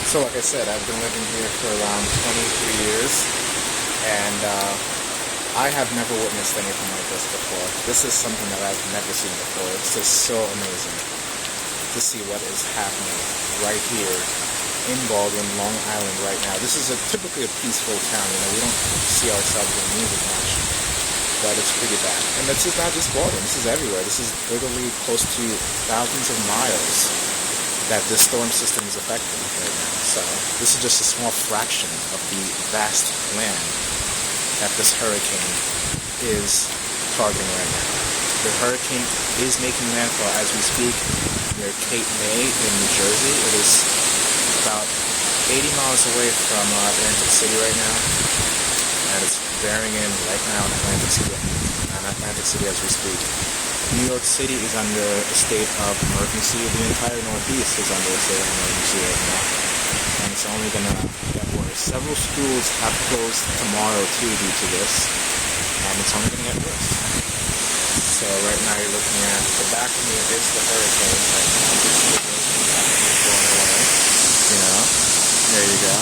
So like I said, I've been living here for around 23 years, and I have never witnessed anything like this before. This is something that I've never seen before. It's just so amazing to see what is happening right here in Baldwin, Long Island right now. This is typically a peaceful town. We don't see ourselves in the news as much, but it's pretty bad. And this is not just Baldwin. This is everywhere. This is literally close to thousands of miles that this storm system is affecting right now. So this is just a small fraction of the vast land that this hurricane is targeting right now. The hurricane is making landfall as we speak near Cape May in New Jersey. It is about 80 miles away from Atlantic City right now, and it's bearing in right now in Atlantic City as we speak. New York City is under a state of emergency. The entire Northeast is under a state of emergency right now, and it's only going to get worse. Several schools have closed tomorrow too due to this, and it's only going to get worse. So right now you're looking at the back of me is the hurricane right now. You can see the hurricane going away. There you go.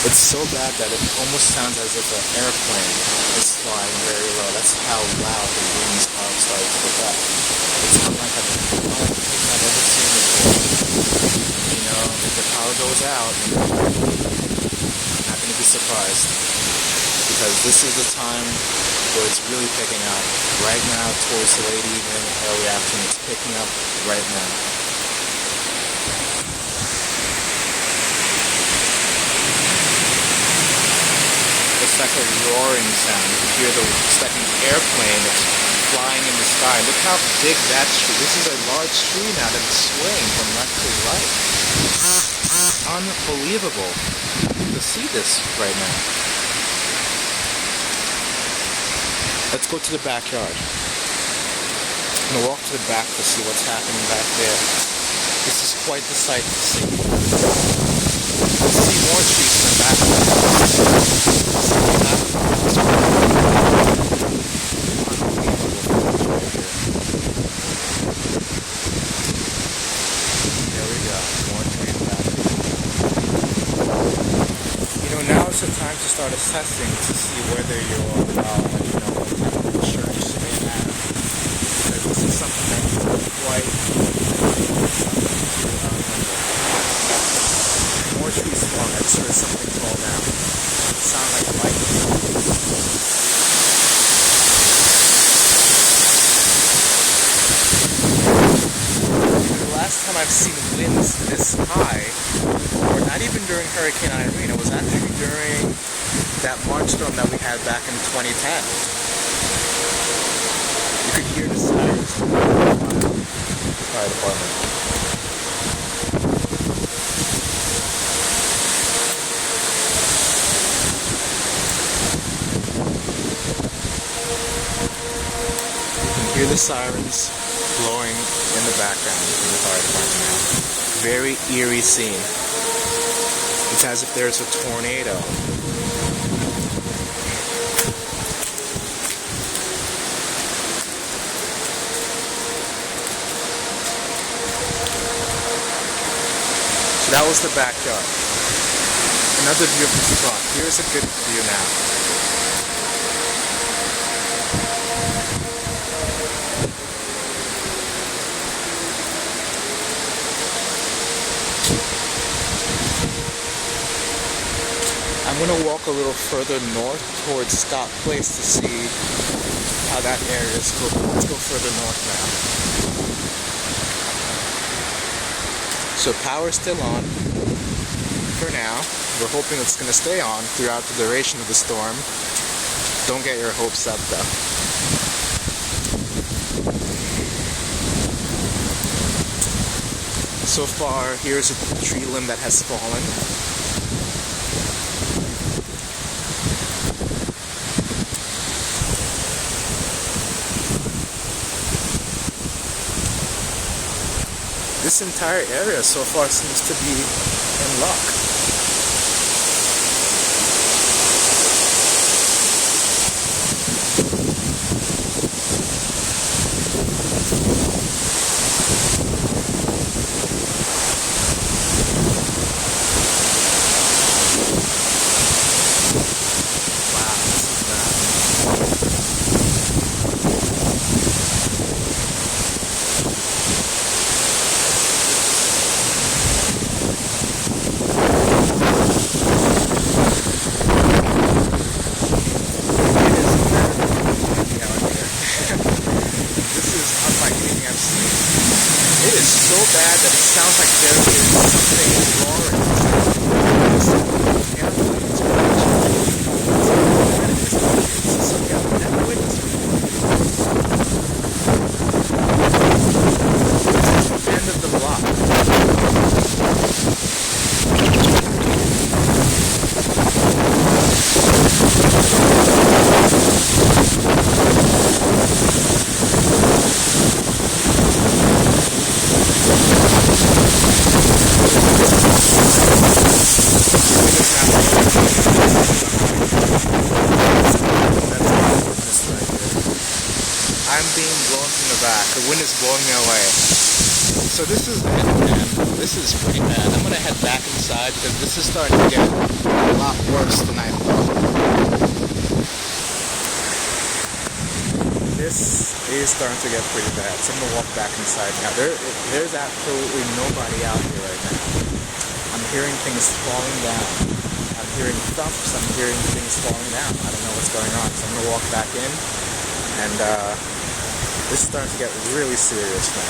It's so bad that it almost sounds as if an airplane is flying very low. That's how loud the winds are starting to pick up. It's unlike anything I've ever seen before. If the power goes out, I'm not going to be surprised, because this is the time where it's really picking up. Right now, towards the late evening, early afternoon, it's picking up right now. It's like a roaring sound. You can hear it's like an airplane that's flying in the sky. Look how big that tree. This is a large tree now that's swaying from left to right. Unbelievable to see this right now. Let's go to the backyard. I'm going to walk to the back to see what's happening back there. This is quite the sight to see. Let's see more trees in the background. There we go. More trees back there. Now is the time to start assessing to see whether you're what type of insurance you may have, because this is something that's quite more trees fall. I'm sure something fall down. It sounds like lightning. The last time I've seen winds this high, or not even during Hurricane Irene, it was actually during that March storm that we had back in 2010. You could hear the sirens from the fire department. You can hear the sirens blowing in the background from the fire department now. Very eerie scene. It's as if there's a tornado. So that was the backyard. Another view of the front. Here's a good view now. I'm going to walk a little further north towards Scott Place to see how that area is going. Let's go further north now. So power's still on for now. We're hoping it's going to stay on throughout the duration of the storm. Don't get your hopes up though. So far, here's a tree limb that has fallen. This entire area so far seems to be in luck. is so bad that it sounds like there is something roaring. Airplanes crashing. So yeah, I've never witnessed before. End of the block. I'm being blown from the back. The wind is blowing me away. So this is it, man. This is pretty bad. I'm gonna head back inside because this is starting to get a lot worse than I thought. This is starting to get pretty bad. So I'm gonna walk back inside now. There's absolutely nobody out here right now. I'm hearing things falling down. I'm hearing thumps. I'm hearing things falling down. I don't know what's going on. So I'm gonna walk back in and this is starting to get really serious now.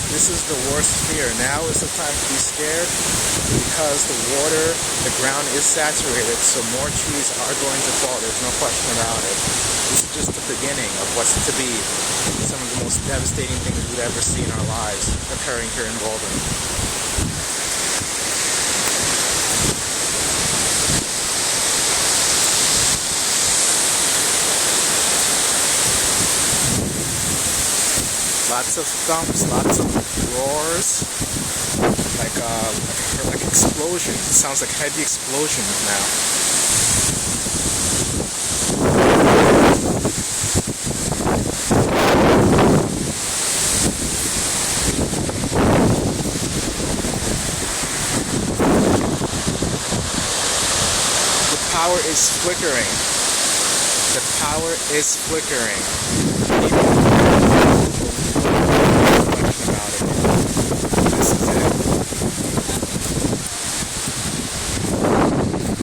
This is the worst fear. Now is the time to be scared because the ground is saturated, so more trees are going to fall. There's no question about it. This is just the beginning of what's to be some of the most devastating things we've ever seen in our lives occurring here in Baldwin. Lots of thumps, lots of roars, like explosions. It sounds like heavy explosions now. The power is flickering. The power is flickering.